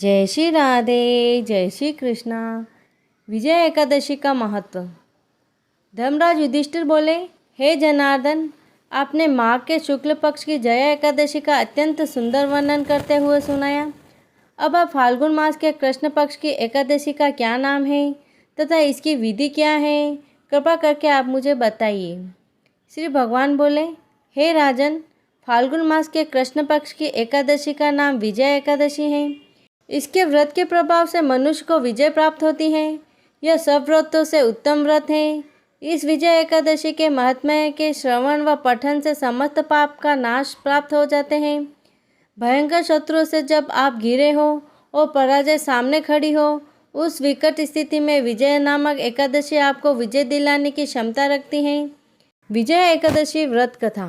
जय श्री राधे, जय श्री कृष्णा। विजय एकादशी का महत्व। धर्मराज युधिष्ठिर बोले, हे जनार्दन, आपने माघ के शुक्ल पक्ष की जया एकादशी का अत्यंत सुंदर वर्णन करते हुए सुनाया। अब आप फाल्गुन मास के कृष्ण पक्ष की एकादशी का क्या नाम है तथा इसकी विधि क्या है, कृपा करके आप मुझे बताइए। श्री भगवान बोले, हे राजन, फाल्गुन मास के कृष्ण पक्ष की एकादशी का नाम विजय एकादशी है। इसके व्रत के प्रभाव से मनुष्य को विजय प्राप्त होती है। यह सब व्रतों से उत्तम व्रत है। इस विजय एकादशी के महात्म्य के श्रवण व पठन से समस्त पाप का नाश प्राप्त हो जाते हैं। भयंकर शत्रुओं से जब आप घिरे हो और पराजय सामने खड़ी हो, उस विकट स्थिति में विजय नामक एकादशी आपको विजय दिलाने की क्षमता रखती है। विजय एकादशी व्रत कथा।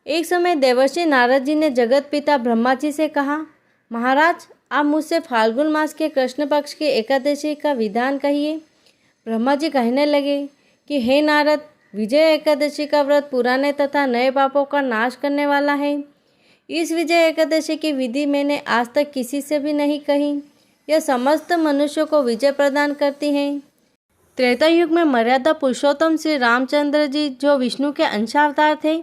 एक समय देवर्षि नारद जी ने जगत पिता ब्रह्मा जी से कहा, महाराज, आप मुझसे फाल्गुन मास के कृष्ण पक्ष की एकादशी का विधान कहिए। ब्रह्मा जी कहने लगे कि हे नारद, विजय एकादशी का व्रत पुराने तथा नए पापों का नाश करने वाला है। इस विजय एकादशी की विधि मैंने आज तक किसी से भी नहीं कही। यह समस्त मनुष्यों को विजय प्रदान करती है। त्रेता युग में मर्यादा पुरुषोत्तम श्री रामचंद्र जी, जो विष्णु के अंशावतार थे,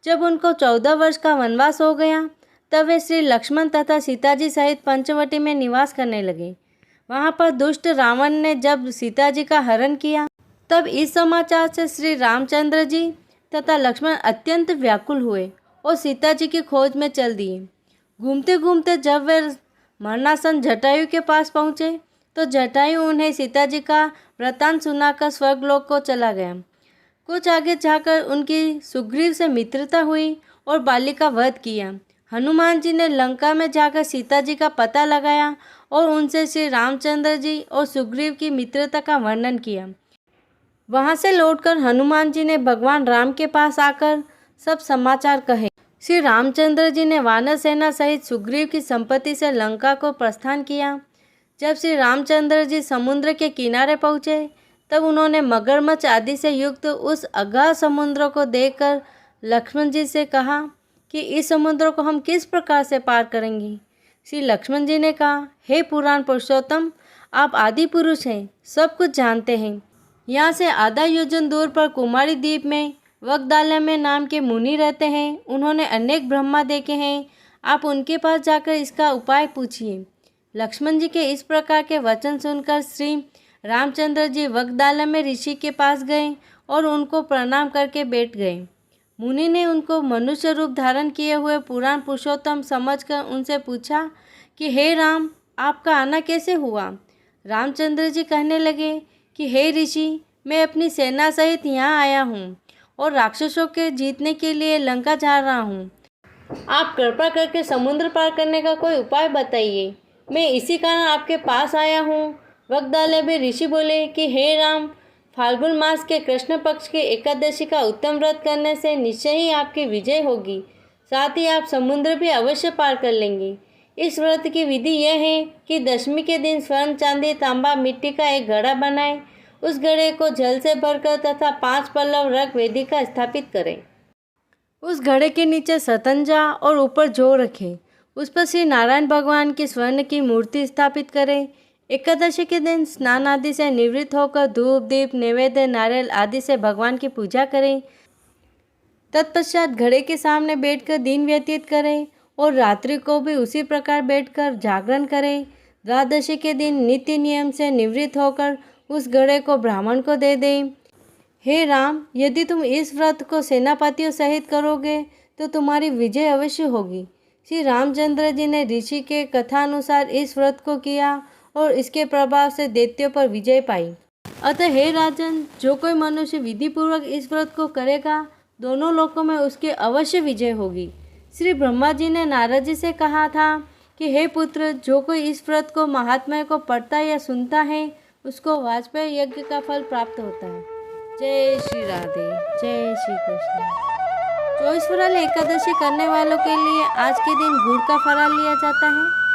जब उनको 14 वर्ष का वनवास हो गया, तब वे श्री लक्ष्मण तथा सीता जी सहित पंचवटी में निवास करने लगे। वहाँ पर दुष्ट रावण ने जब सीता जी का हरण किया, तब इस समाचार से श्री रामचंद्र जी तथा लक्ष्मण अत्यंत व्याकुल हुए और सीता जी की खोज में चल दिए। घूमते घूमते जब वे मरणासन जटायु के पास पहुँचे, तो जटायु उन्हें सीता जी का वृत्तांत सुनाकर स्वर्गलोक को चला गया। कुछ आगे जाकर उनकी सुग्रीव से मित्रता हुई और बाली का वध किया। हनुमान जी ने लंका में जाकर सीता जी का पता लगाया और उनसे श्री रामचंद्र जी और सुग्रीव की मित्रता का वर्णन किया। वहां से लौटकर हनुमान जी ने भगवान राम के पास आकर सब समाचार कहे। श्री रामचंद्र जी ने वानर सेना सहित सुग्रीव की संपत्ति से लंका को प्रस्थान किया। जब श्री रामचंद्र जी समुद्र के किनारे पहुँचे, तब उन्होंने मगरमच्छ आदि से युक्त उस अगाध समुद्र को देखकर लक्ष्मण जी से कहा कि इस समुद्र को हम किस प्रकार से पार करेंगे। श्री लक्ष्मण जी ने कहा, हे पुराण पुरुषोत्तम, आप आदि पुरुष हैं, सब कुछ जानते हैं। यहाँ से आधा योजन दूर पर कुमारी द्वीप में वगदालय में नाम के मुनि रहते हैं। उन्होंने अनेक ब्रह्मा देखे हैं। आप उनके पास जाकर इसका उपाय पूछिए। लक्ष्मण जी के इस प्रकार के वचन सुनकर श्री रामचंद्र जी वगदालय में ऋषि के पास गए और उनको प्रणाम करके बैठ गए। मुनि ने उनको मनुष्य रूप धारण किए हुए पुराण पुरुषोत्तम समझकर उनसे पूछा कि हे राम, आपका आना कैसे हुआ। रामचंद्र जी कहने लगे कि हे ऋषि, मैं अपनी सेना सहित यहाँ आया हूँ और राक्षसों के जीतने के लिए लंका जा रहा हूँ। आप कृपा करके समुद्र पार करने का कोई उपाय बताइए। मैं इसी कारण आपके पास आया हूँ। वगदालय में ऋषि बोले कि हे राम, फाल्गुन मास के कृष्ण पक्ष की एकादशी का उत्तम व्रत करने से निश्चय ही आपकी विजय होगी। साथ ही आप समुद्र भी अवश्य पार कर लेंगे। इस व्रत की विधि यह है कि दशमी के दिन स्वर्ण, चांदी, तांबा, मिट्टी का एक घड़ा बनाएं। उस घड़े को जल से भरकर तथा 5 पल्लव रख वेदिका स्थापित करें। उस घड़े के नीचे सतंजा और ऊपर जौ रखें। उस पर श्री नारायण भगवान की स्वर्ण की मूर्ति स्थापित करें। एकादशी के दिन स्नान आदि से निवृत्त होकर धूप, दीप, नैवेद्य, नारियल आदि से भगवान की पूजा करें। तत्पश्चात घड़े के सामने बैठकर दिन व्यतीत करें और रात्रि को भी उसी प्रकार बैठकर जागरण करें। द्वादशी के दिन नित्य नियम से निवृत्त होकर उस घड़े को ब्राह्मण को दे दें। हे राम, यदि तुम इस व्रत को सेनापतियों सहित करोगे तो तुम्हारी विजय अवश्य होगी। श्री रामचंद्र जी ने ऋषि के कथानुसार इस व्रत को किया और इसके प्रभाव से दैत्यों पर विजय पाई। अतः हे राजन, जो कोई मनुष्य विधि पूर्वक इस व्रत को करेगा, दोनों लोकों में उसकी अवश्य विजय होगी। श्री ब्रह्मा जी ने नारद जी से कहा था कि हे पुत्र, जो कोई इस व्रत को महात्म्य को पढ़ता या सुनता है, उसको वाजपेयी यज्ञ का फल प्राप्त होता है। जय श्री राधे, जय श्री कृष्ण। 24 फराल एकादशी करने वालों के लिए आज के दिन गुड़ का फराल लिया जाता है।